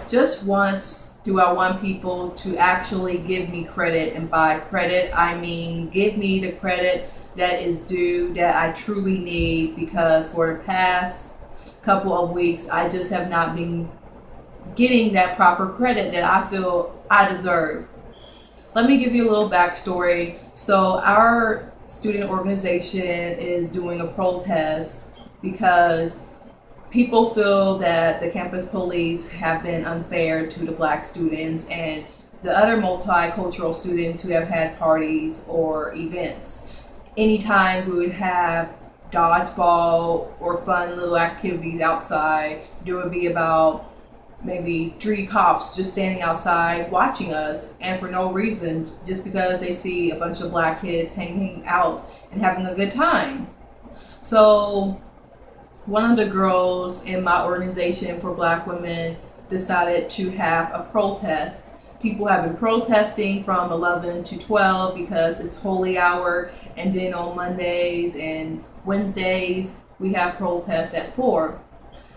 Just once do I want people to actually give me credit, and by credit I mean give me the credit that is due, that I truly need, because for the past couple of weeks I just have not been getting that proper credit that I feel I deserve. Let me give you a little backstory. So our student organization is doing a protest because people feel that the campus police have been unfair to the black students and the other multicultural students who have had parties or events. Anytime we would have dodgeball or fun little activities outside, there would be about maybe 3 cops just standing outside watching us, and for no reason, just because they see a bunch of black kids hanging out and having a good time. So one of the girls in my organization for black women decided to have a protest. People have been protesting from 11 to 12 because it's holy hour, and then on Mondays and Wednesdays we have protests at 4.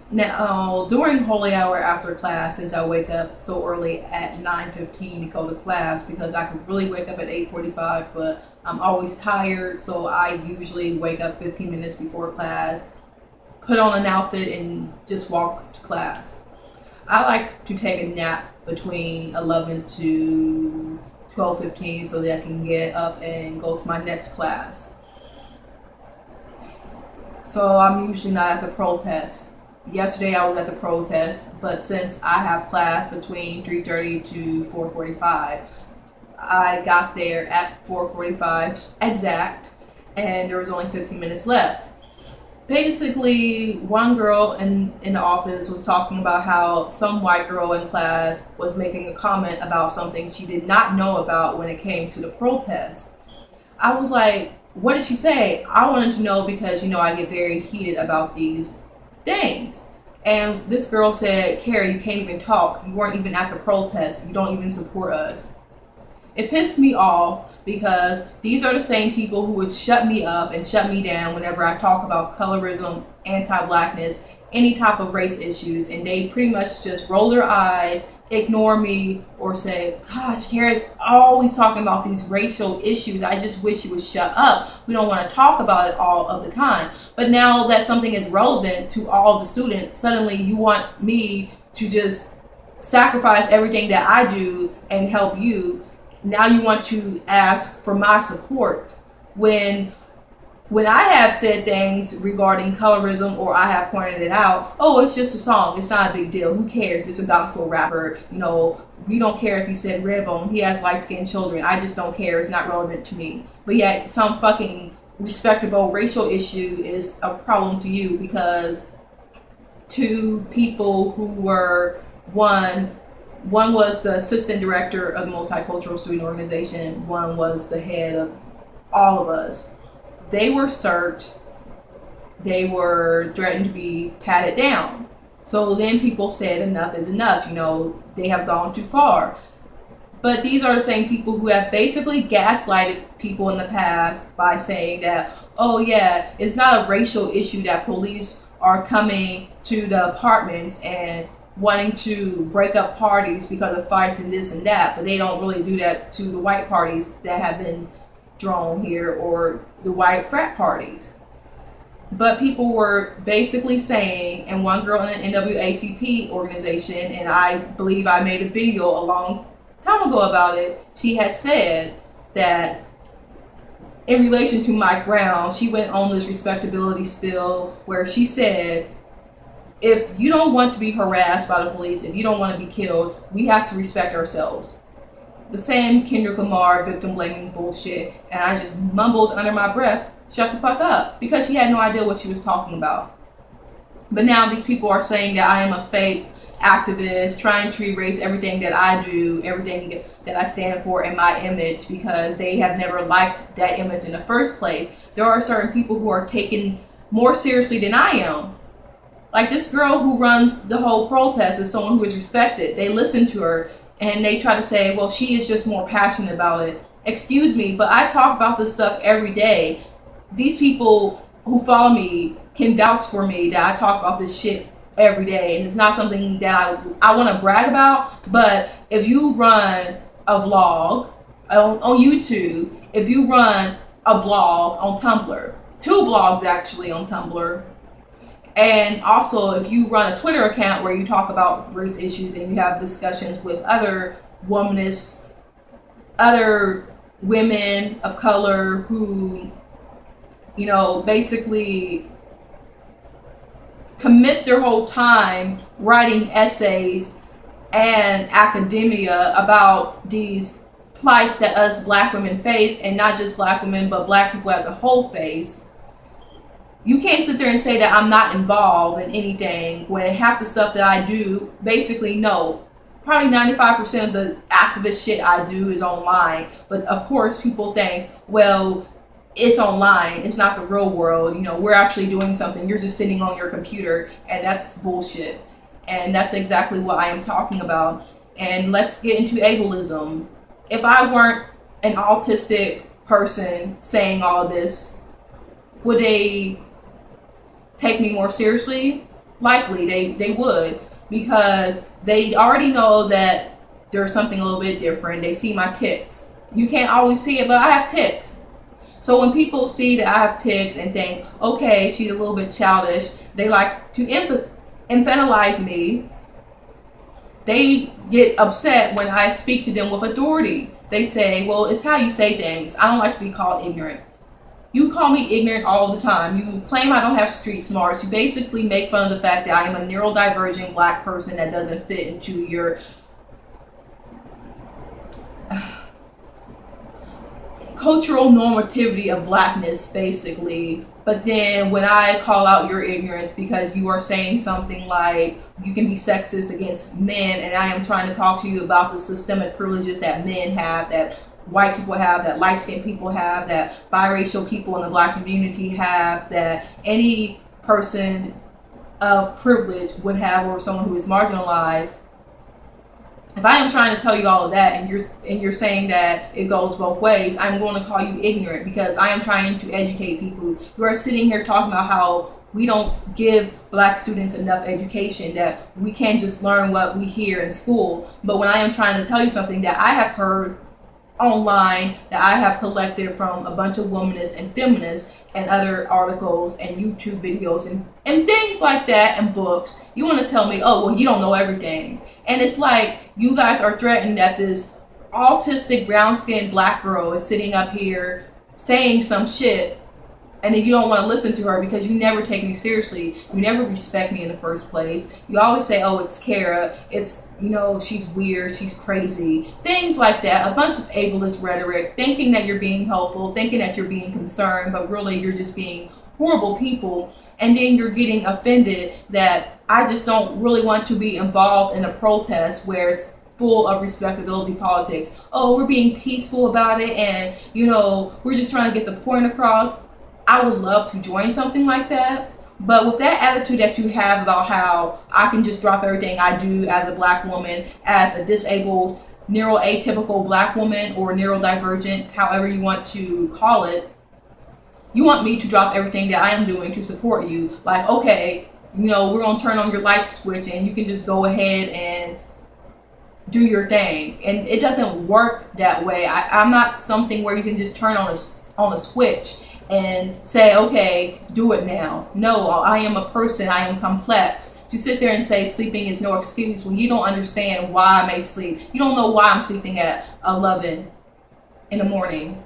Now, during holy hour after class, since I wake up so early at 9:15 to go to class, because I could really wake up at 8:45, but I'm always tired, so I usually wake up 15 minutes before class, put on an outfit, and just walk to class. I like to take a nap between 11 to 12:15 so that I can get up and go to my next class. So I'm usually not at the protest. Yesterday I was at the protest, but since I have class between 3:30 to 4:45, I got there at 4:45 exact, and there was only 15 minutes left. Basically, one girl in the office was talking about how some white girl in class was making a comment about something she did not know about when it came to the protest. I was like, what did she say? I wanted to know because, I get very heated about these things. And this girl said, Carrie, you can't even talk. You weren't even at the protest. You don't even support us. It pissed me off because these are the same people who would shut me up and shut me down whenever I talk about colorism, anti-blackness, any type of race issues, and they pretty much just roll their eyes, ignore me, or say, gosh, Carrie's always talking about these racial issues. I just wish you would shut up. We don't want to talk about it all of the time. But now that something is relevant to all the students, suddenly you want me to just sacrifice everything that I do and help you. Now you want to ask for my support when I have said things regarding colorism, or I have pointed it out, oh, it's just a song, it's not a big deal, who cares, it's a gospel rapper, we don't care if he said Redbone, he has light-skinned children, I just don't care, it's not relevant to me. But yet some fucking respectable racial issue is a problem to you because 2 people who were, one was the assistant director of the multicultural student organization, one was the head of all of us. They were searched, they were threatened to be patted down. So then people said enough is enough, they have gone too far. But these are the same people who have basically gaslighted people in the past by saying that, oh yeah, it's not a racial issue that police are coming to the apartments and wanting to break up parties because of fights and this and that, but they don't really do that to the white parties that have been thrown here or the white frat parties. But people were basically saying, and one girl in the NAACP organization, and I believe I made a video a long time ago about it, she had said that in relation to Mike Brown, she went on this respectability spill where she said, if you don't want to be harassed by the police, if you don't want to be killed, we have to respect ourselves. The same Kendrick Lamar victim blaming bullshit, and I just mumbled under my breath, shut the fuck up, because she had no idea what she was talking about. But now these people are saying that I am a fake activist trying to erase everything that I do, everything that I stand for, and my image, because they have never liked that image in the first place. There are certain people who are taken more seriously than I am. Like this girl who runs the whole protest is someone who is respected. They listen to her and they try to say, well, she is just more passionate about it. Excuse me, but I talk about this stuff every day. These people who follow me can vouch for me that I talk about this shit every day, and it's not something that I want to brag about. But if you run a vlog on YouTube, if you run a blog on Tumblr, 2 blogs actually on Tumblr, and also if you run a Twitter account where you talk about race issues and you have discussions with other womanists, other women of color who, basically commit their whole time writing essays and academia about these plights that us black women face, and not just black women, but black people as a whole face. You can't sit there and say that I'm not involved in anything when half the stuff that I do, basically, no. Probably 95% of the activist shit I do is online. But of course, people think, well, it's online. It's not the real world. We're actually doing something. You're just sitting on your computer, and that's bullshit. And that's exactly what I am talking about. And let's get into ableism. If I weren't an autistic person saying all this, would they take me more seriously? Likely they would, because they already know that there's something a little bit different. They see my tics. You can't always see it, but I have tics. So when people see that I have tics and think, okay, she's a little bit childish, they like to infantilize me. They get upset when I speak to them with authority. They say, well, it's how you say things. I don't like to be called ignorant. You call me ignorant all the time. You claim I don't have street smarts. You basically make fun of the fact that I am a neurodivergent black person that doesn't fit into your cultural normativity of blackness, basically. But then when I call out your ignorance because you are saying something like you can be sexist against men, and I am trying to talk to you about the systemic privileges that men have, that white people have, that light-skinned people have, that biracial people in the black community have, that any person of privilege would have, or someone who is marginalized. If I am trying to tell you all of that, and you're saying that it goes both ways, I'm going to call you ignorant, because I am trying to educate people. You are sitting here talking about how we don't give black students enough education, that we can't just learn what we hear in school. But when I am trying to tell you something that I have heard online, that I have collected from a bunch of womanists and feminists and other articles and YouTube videos and things like that, and books, you want to tell me, oh, well, you don't know everything. And it's like you guys are threatened that this autistic brown-skinned black girl is sitting up here saying some shit, and then you don't want to listen to her because you never take me seriously. You never respect me in the first place. You always say, oh, it's Kara. It's, she's weird. She's crazy. Things like that. A bunch of ableist rhetoric, thinking that you're being helpful, thinking that you're being concerned, but really you're just being horrible people. And then you're getting offended that I just don't really want to be involved in a protest where it's full of respectability politics. Oh, we're being peaceful about it, and, we're just trying to get the point across. I would love to join something like that, but with that attitude that you have about how I can just drop everything I do as a black woman, as a disabled, neuroatypical black woman, or neurodivergent, however you want to call it, you want me to drop everything that I am doing to support you. Like, okay, we're going to turn on your light switch and you can just go ahead and do your thing. And it doesn't work that way. I'm not something where you can just turn on a switch and say, okay, do it now. No, I am a person. I am complex. To sit there and say sleeping is no excuse when you don't understand why I may sleep. You don't know why I'm sleeping at 11 in the morning.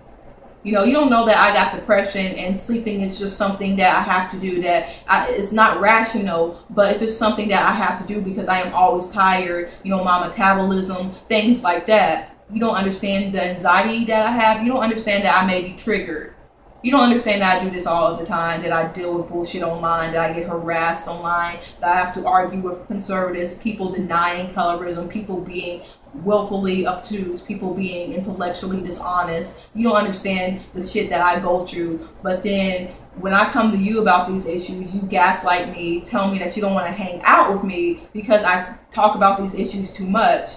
You don't know that I got depression, and sleeping is just something that I have to do, that it's not rational, but it's just something that I have to do because I am always tired, my metabolism, things like that. You don't understand the anxiety that I have. You don't understand that I may be triggered. You don't understand that I do this all of the time, that I deal with bullshit online, that I get harassed online, that I have to argue with conservatives, people denying colorism, people being willfully obtuse, people being intellectually dishonest. You don't understand the shit that I go through. But then when I come to you about these issues, you gaslight me, tell me that you don't want to hang out with me because I talk about these issues too much.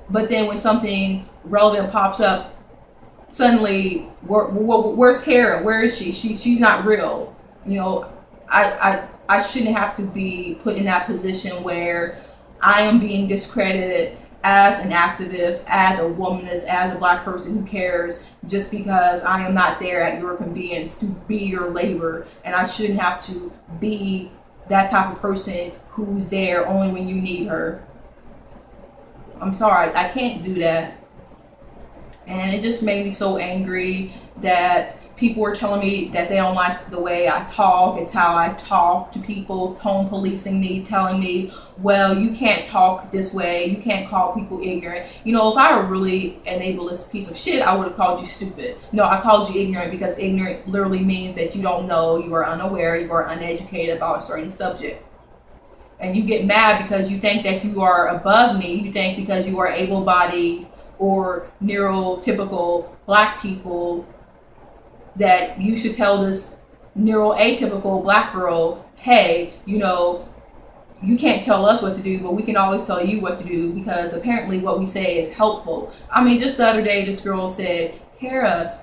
But then when something relevant pops up, suddenly, where's Kara? Where is she? She's not real. I I shouldn't have to be put in that position where I am being discredited as an activist, as a womanist, as a black person who cares, just because I am not there at your convenience to be your labor, and I shouldn't have to be that type of person who's there only when you need her. I'm sorry, I can't do that. And it just made me so angry that people were telling me that they don't like the way I talk. It's how I talk to people, tone policing me, telling me, well, you can't talk this way. You can't call people ignorant. You know, if I were really an ableist piece of shit, I would have called you stupid. No, I called you ignorant because ignorant literally means that you don't know, you are unaware, you are uneducated about a certain subject. And you get mad because you think that you are above me. You think because you are able-bodied or neurotypical black people that you should tell this neuroatypical black girl, hey, you know, you can't tell us what to do, but we can always tell you what to do because apparently what we say is helpful. I mean, just the other day, this girl said, Kara,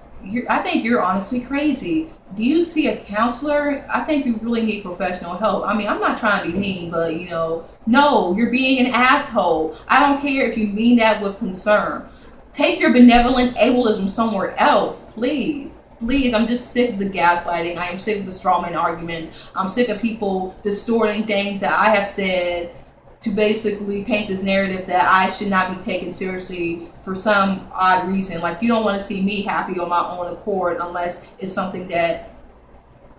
I think you're honestly crazy. Do you see a counselor? I think you really need professional help. I mean, I'm not trying to be mean, but you know, no, you're being an asshole. I don't care if you mean that with concern. Take your benevolent ableism somewhere else, please. Please, I'm just sick of the gaslighting. I am sick of the strawman arguments. I'm sick of people distorting things that I have said to basically paint this narrative that I should not be taken seriously for some odd reason. Like, you don't want to see me happy on my own accord unless it's something that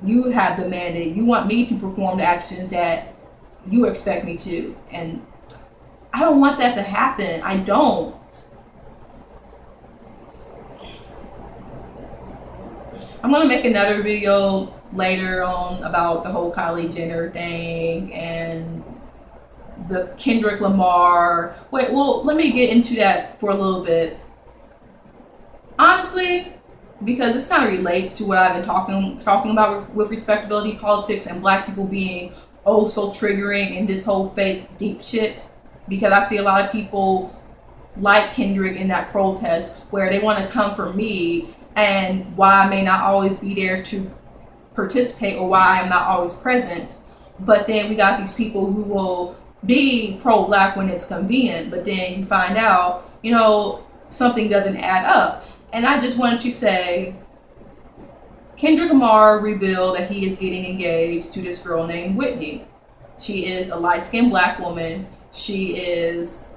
you have demanded. You want me to perform the actions that you expect me to. And I don't want that to happen. I don't. I'm going to make another video later on about the whole Kylie Jenner thing and the Kendrick Lamar. Wait, well, let me get into that for a little bit. Honestly, because this kind of relates to what I've been talking about with respectability politics and black people being oh so triggering in this whole fake deep shit. Because I see a lot of people like Kendrick in that protest where they want to come for me and why I may not always be there to participate or why I am not always present. But then we got these people who will be pro-black when it's convenient, but then you find out, you know, something doesn't add up. And I just wanted to say, Kendrick Lamar revealed that he is getting engaged to this girl named Whitney. She is a light-skinned black woman. She is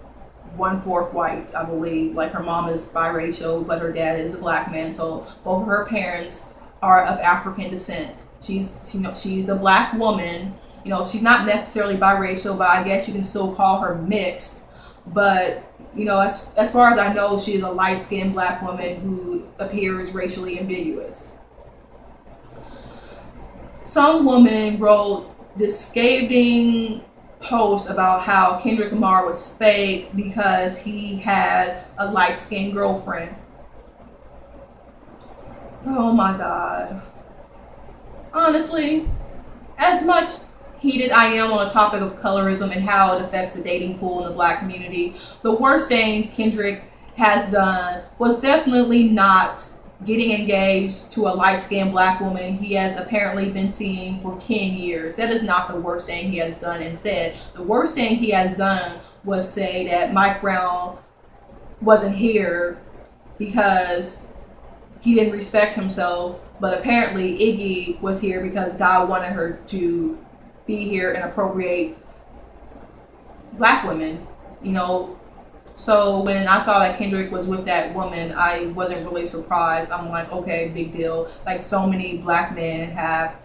1/4 white, I believe. Like, her mom is biracial, but her dad is a black man. So both of her parents are of African descent. She's a black woman. You know, she's not necessarily biracial, but I guess you can still call her mixed. But, you know, as far as I know, she is a light-skinned black woman who appears racially ambiguous. Some woman wrote this scathing post about how Kendrick Lamar was fake because he had a light-skinned girlfriend. Oh my God. Honestly, as much heated I am on the topic of colorism and how it affects the dating pool in the black community, the worst thing Kendrick has done was definitely not getting engaged to a light-skinned black woman he has apparently been seeing for 10 years. That is not the worst thing he has done and said. The worst thing he has done was say that Mike Brown wasn't here because he didn't respect himself, but apparently Iggy was here because God wanted her to be here and appropriate black women, you know. So when I saw that Kendrick was with that woman, I wasn't really surprised. I'm like, okay, big deal. Like, so many black men have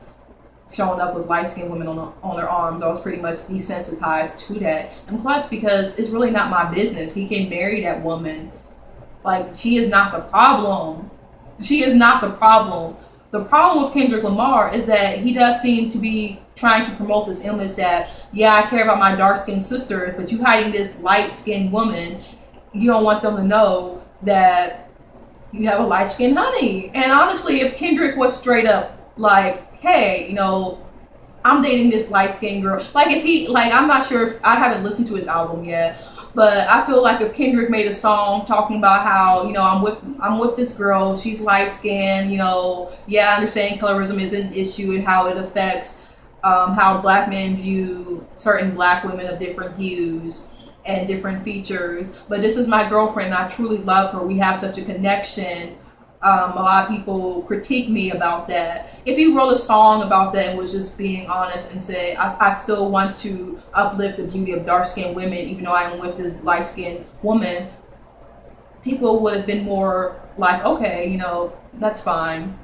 shown up with light-skinned women on their arms. I was pretty much desensitized to that. And plus, because it's really not my business. He can marry that woman. Like, she is not the problem. She is not the problem. The problem with Kendrick Lamar is that he does seem to be trying to promote this image that, yeah, I care about my dark-skinned sister, but you hiding this light-skinned woman, you don't want them to know that you have a light-skinned honey. And honestly, if Kendrick was straight up like, hey, you know, I'm dating this light-skinned girl. Like, if he, like, I'm not sure if, I haven't listened to his album yet, but I feel like if Kendrick made a song talking about how, you know, I'm with this girl, she's light-skinned, you know, yeah, I understand colorism is an issue and how it affects how black men view certain black women of different hues and different features. But this is my girlfriend, and I truly love her. We have such a connection. A lot of people critique me about that. If you wrote a song about that and was just being honest and say, I still want to uplift the beauty of dark-skinned women, even though I am with this light-skinned woman, people would have been more like, okay, you know, that's fine.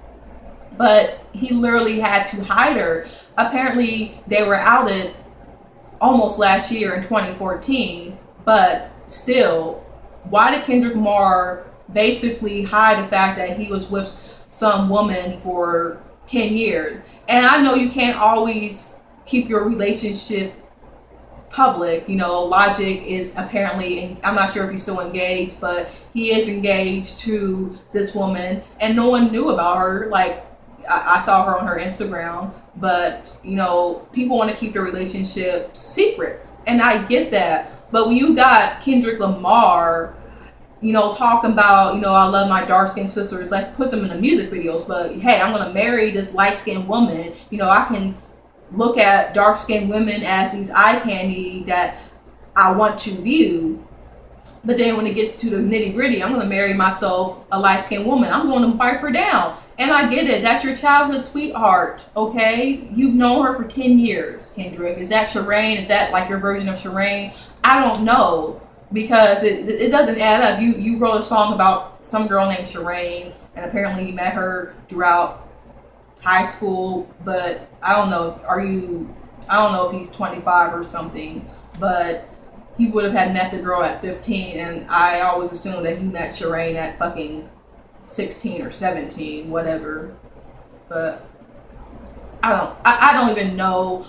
But he literally had to hide her. Apparently, they were outed almost last year in 2014, but still, why did Kendrick Lamar basically hide the fact that he was with some woman for 10 years? And I know you can't always keep your relationship public. You know, Logic is apparently, I'm not sure if he's still engaged, but he is engaged to this woman, and no one knew about her. Like, I saw her on her Instagram, but, you know, people want to keep their relationship secret, and I get that. But when you got Kendrick Lamar, you know, talking about, you know, I love my dark-skinned sisters, let's put them in the music videos, but hey, I'm going to marry this light-skinned woman. You know, I can look at dark-skinned women as these eye candy that I want to view. But then when it gets to the nitty-gritty, I'm going to marry myself a light-skinned woman. I'm going to wipe her down. And I get it. That's your childhood sweetheart, okay? You've known her for 10 years, Kendrick. Is that Shireen? Is that like your version of Shireen? I don't know, because it doesn't add up. You wrote a song about some girl named Shireen, and apparently you met her throughout high school, but I don't know. I don't know if he's 25 or something, but he would have had met the girl at 15, and I always assumed that he met Shireen at fucking 16 or 17, whatever. But I don't even know.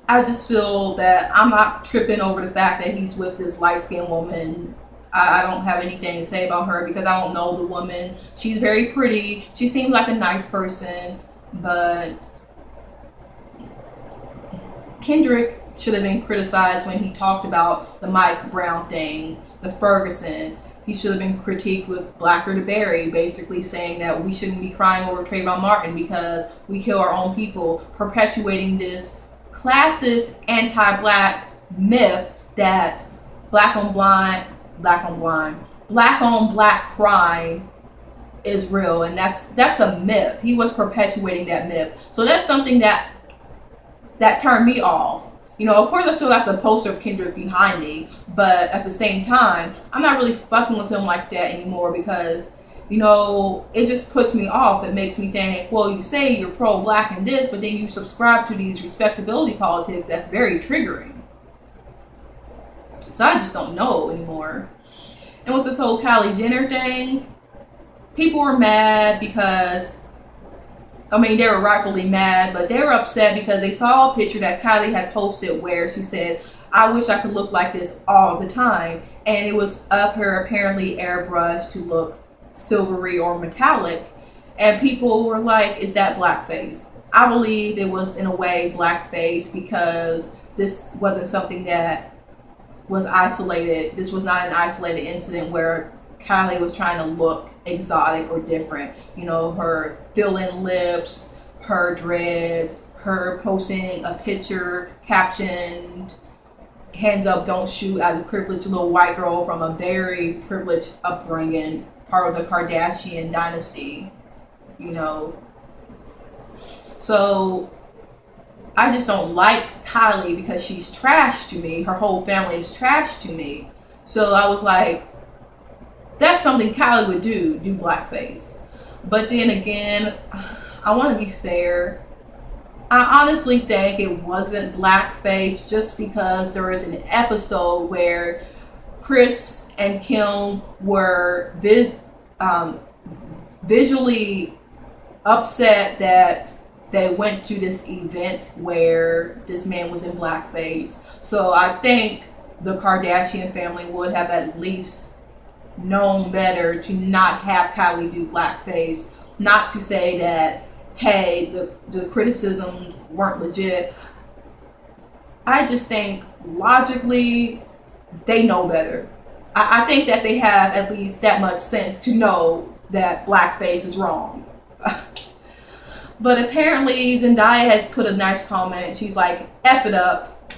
I just feel that I'm not tripping over the fact that he's with this light-skinned woman. I don't have anything to say about her because I don't know the woman. She's very pretty. She seems like a nice person, but Kendrick should have been criticized when he talked about the Mike Brown thing, the Ferguson. He should have been critiqued with Blacker to Berry, basically saying that we shouldn't be crying over Trayvon Martin because we kill our own people, perpetuating this classist anti-black myth that black on black crime is real, and that's a myth. He was perpetuating that myth. So that's something that turned me off. You know, of course I still got the poster of Kendrick behind me, but at the same time, I'm not really fucking with him like that anymore because, you know, it just puts me off. It makes me think, well, you say you're pro-black and this, but then you subscribe to these respectability politics. That's very triggering. So I just don't know anymore. And with this whole Kylie Jenner thing, people were mad because, I mean, they were rightfully mad, but they were upset because they saw a picture that Kylie had posted where she said, I wish I could look like this all the time. And it was of her apparently airbrushed to look silvery or metallic. And people were like, is that blackface? I believe it was in a way blackface because this wasn't something that was isolated. This was not an isolated incident where Kylie was trying to look exotic or different. You know, her fill-in lips, her dreads, her posting a picture captioned, hands up, don't shoot, as a privileged little white girl from a very privileged upbringing, part of the Kardashian dynasty, you know. So I just don't like Kylie because she's trash to me. Her whole family is trash to me. So I was like, that's something Kylie would do blackface. But then again, I want to be fair. I honestly think it wasn't blackface just because there was an episode where Chris and Kim were visually upset that they went to this event where this man was in blackface. So I think the Kardashian family would have at least known better to not have Kylie do blackface. Not to say that, hey, the criticisms weren't legit. I just think logically they know better. I think that they have at least that much sense to know that blackface is wrong. But apparently Zendaya had put a nice comment. She's like, F it up,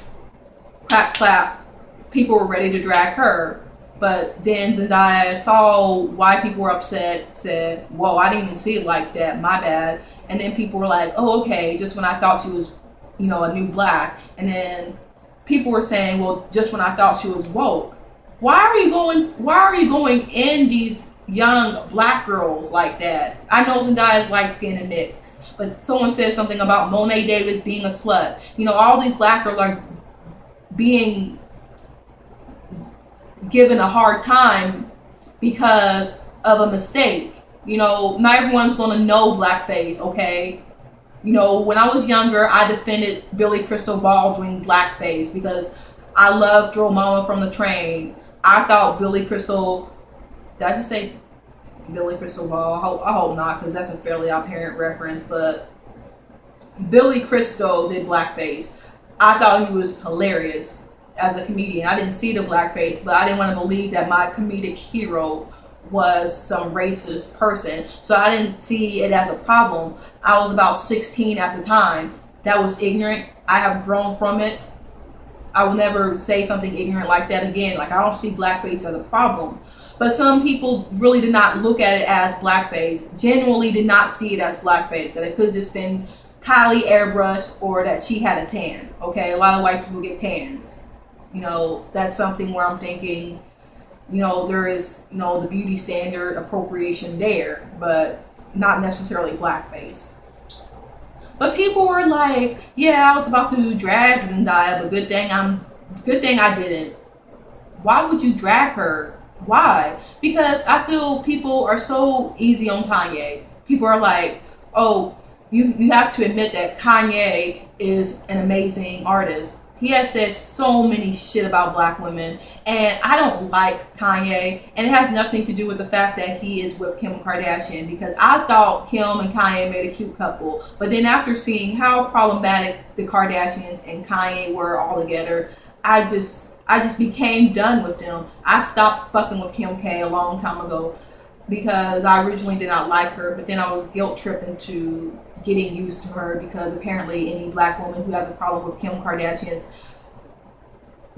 clap, clap. People were ready to drag her. But then Zendaya saw why people were upset, said, whoa, I didn't even see it like that, my bad. And then people were like, oh, okay, just when I thought she was, a new black. And then people were saying, well, just when I thought she was woke. Why are you going in these young black girls like that? I know Zendaya is light skinned and mixed, but someone said something about Monet Davis being a slut. All these black girls are being given a hard time because of a mistake. Not everyone's gonna know blackface, okay? When I was younger, I defended Billy Crystal Baldwin blackface because I loved Throw Mama from the Train. I thought Billy Crystal, did I just say Billy Crystal Ball? I hope not, because that's a fairly apparent reference, but Billy Crystal did blackface. I thought he was hilarious as a comedian. I didn't see the blackface, but I didn't want to believe that my comedic hero was some racist person, so I didn't see it as a problem. I was about 16 at the time. That was ignorant. I have grown from it. I will never say something ignorant like that again. Like, I don't see blackface as a problem. But some people really did not look at it as blackface, genuinely did not see it as blackface, that it could have just been Kylie airbrushed or that she had a tan. Okay, a lot of white people get tans. That's something where I'm thinking, there is, the beauty standard appropriation there, but not necessarily blackface. But people were like, yeah, I was about to drag Zendaya, but good thing I didn't. Why would you drag her? Why? Because I feel people are so easy on Kanye. People are like, oh, you have to admit that Kanye is an amazing artist. He has said so many shit about black women, and I don't like Kanye, and it has nothing to do with the fact that he is with Kim Kardashian, because I thought Kim and Kanye made a cute couple, but then after seeing how problematic the Kardashians and Kanye were all together, I just became done with them. I stopped fucking with Kim K a long time ago because I originally did not like her, but then I was guilt tripped into getting used to her because apparently any black woman who has a problem with Kim Kardashian's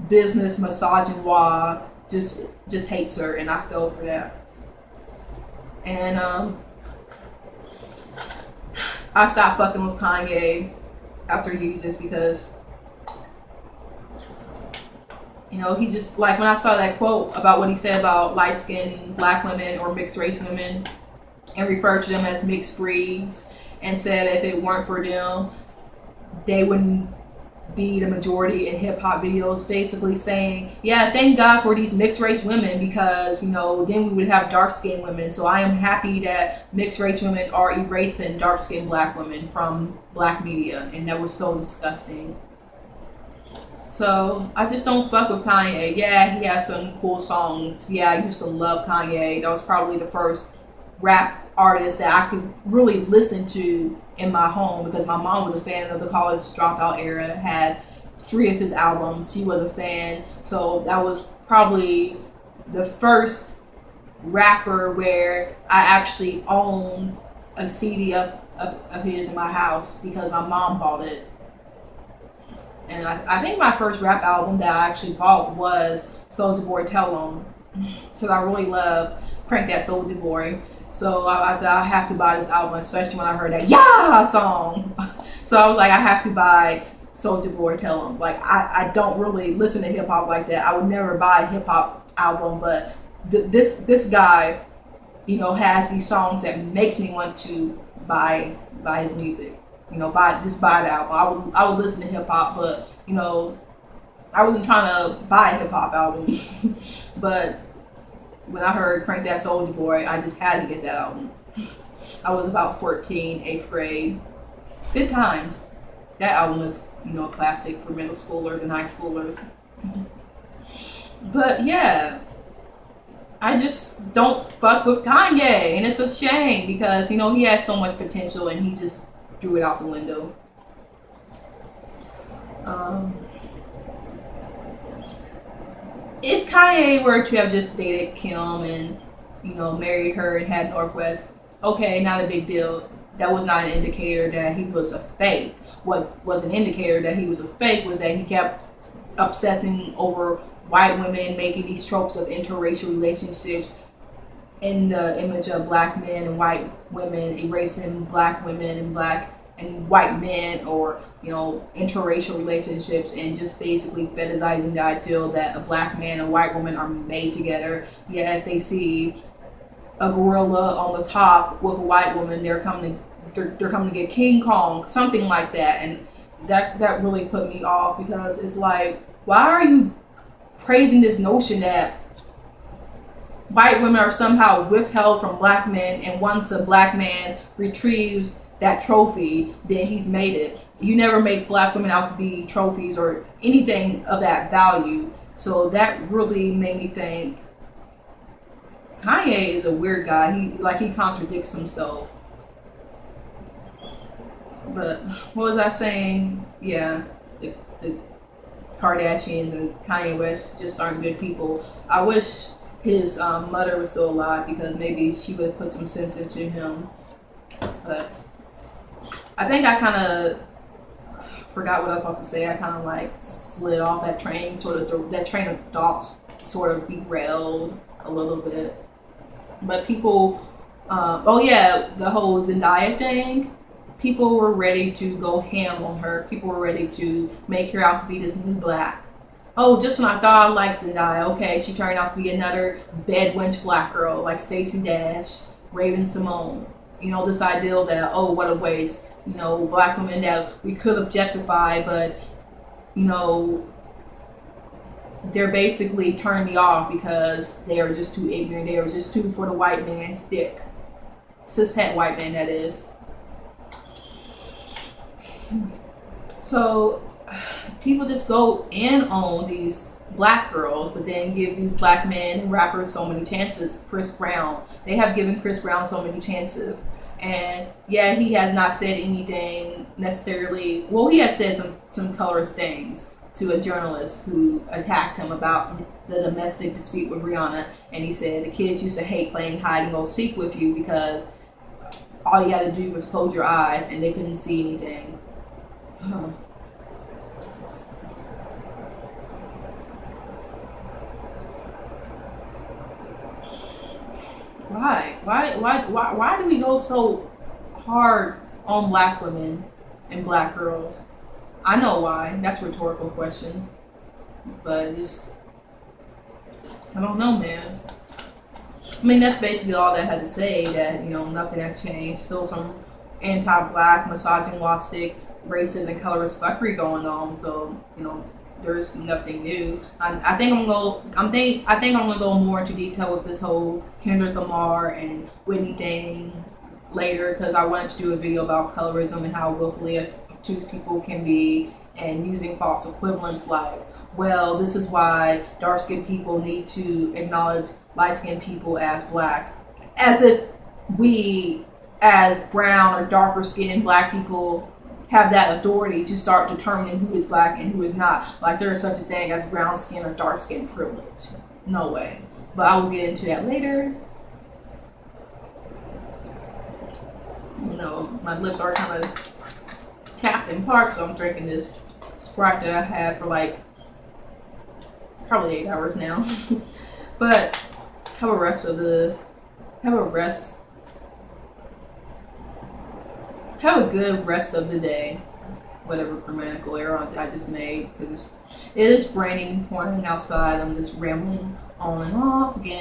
business misogynoir just hates her, and I fell for that. And I stopped fucking with Kanye after Yeezus because he just, like, when I saw that quote about what he said about light-skinned black women or mixed race women and referred to them as mixed breeds, and said if it weren't for them, they wouldn't be the majority in hip-hop videos, basically saying, yeah, thank God for these mixed race women because, then we would have dark-skinned women. So I am happy that mixed race women are erasing dark-skinned black women from black media, and that was so disgusting. So I just don't fuck with Kanye. Yeah, he has some cool songs. Yeah, I used to love Kanye. That was probably the first rap artist that I could really listen to in my home because my mom was a fan of the College Dropout era, had 3 of his albums. She was a fan. So that was probably the first rapper where I actually owned a CD of his in my house because my mom bought it. And I think my first rap album that I actually bought was Soulja Boy Tell 'Em because I really loved Crank That Soulja Boy. So I said, I have to buy this album, especially when I heard that "Yeah" song. So I was like, I have to buy Soulja Boy Tell 'Em. Like, I don't really listen to hip hop like that. I would never buy a hip hop album, but this guy, has these songs that makes me want to buy his music. Buy the album. I would listen to hip hop, but I wasn't trying to buy a hip hop album. But when I heard Crank That Soulja Boy, I just had to get that album. I was about 14, 8th grade. Good times. That album is, a classic for middle schoolers and high schoolers. But yeah, I just don't fuck with Kanye, and it's a shame because, he has so much potential and he just threw it out the window. If Kanye were to have just dated Kim and, married her and had Northwest, okay, not a big deal. that was not an indicator that he was a fake. What was an indicator that he was a fake was that he kept obsessing over white women, making these tropes of interracial relationships in the image of black men and white women, erasing black women and black and white men, or interracial relationships, and just basically fetishizing the ideal that a black man and white woman are made together. Yet if they see a gorilla on the top with a white woman, they're coming to get King Kong, something like that. And that really put me off, because it's like, why are you praising this notion that white women are somehow withheld from black men, and once a black man retrieves that trophy, then he's made it? You never make black women out to be trophies or anything of that value. So that really made me think Kanye is a weird guy. He contradicts himself. But what was I saying? Yeah, the Kardashians and Kanye West just aren't good people. I wish his mother was still alive, because maybe she would have put some sense into him. But I think I kind of forgot what I was about to say. I kind of like slid off that train, that train of thoughts sort of derailed a little bit. But people, oh yeah, the whole Zendaya thing, people were ready to go ham on her. People were ready to make her out to be this new black. Oh, just when I thought I liked Zendaya, okay, she turned out to be another bed wench black girl like Stacey Dash, Raven Simone. This ideal that, oh, what a waste. Black women that we could objectify, but, they're basically turning me off because they are just too ignorant. They are just too for the white man's dick. Cishet white man, that is. So people just go in on these black girls, but then give these black men and rappers so many chances. Chris Brown, they have given Chris Brown so many chances. And yeah, he has not said anything necessarily. Well, he has said some colorist things to a journalist who attacked him about the domestic dispute with Rihanna. And he said the kids used to hate playing hide and go seek with you because all you had to do was close your eyes and they couldn't see anything. Why do we go so hard on black women and black girls? I know why. That's a rhetorical question. But I don't know, man. I mean, that's basically all that has to say, that, nothing has changed. Still some anti-black, misogynistic, racist, and colorist fuckery going on. So, there's nothing new. I think I'm gonna go more into detail with this whole Kendrick Lamar and Whitney thing later, because I wanted to do a video about colorism and how willfully obtuse people can be, and using false equivalents like, well, this is why dark-skinned people need to acknowledge light-skinned people as black, as if we as brown or darker skinned black people have that authority to start determining who is black and who is not. Like there is such a thing as brown skin or dark skin privilege. No way. But I will get into that later. My lips are kind of tapped in part, so I'm drinking this Sprite that I had for like probably 8 hours now. But have a good rest of the day, whatever grammatical error I just made, because it is raining, pouring outside. I'm just rambling on and off again.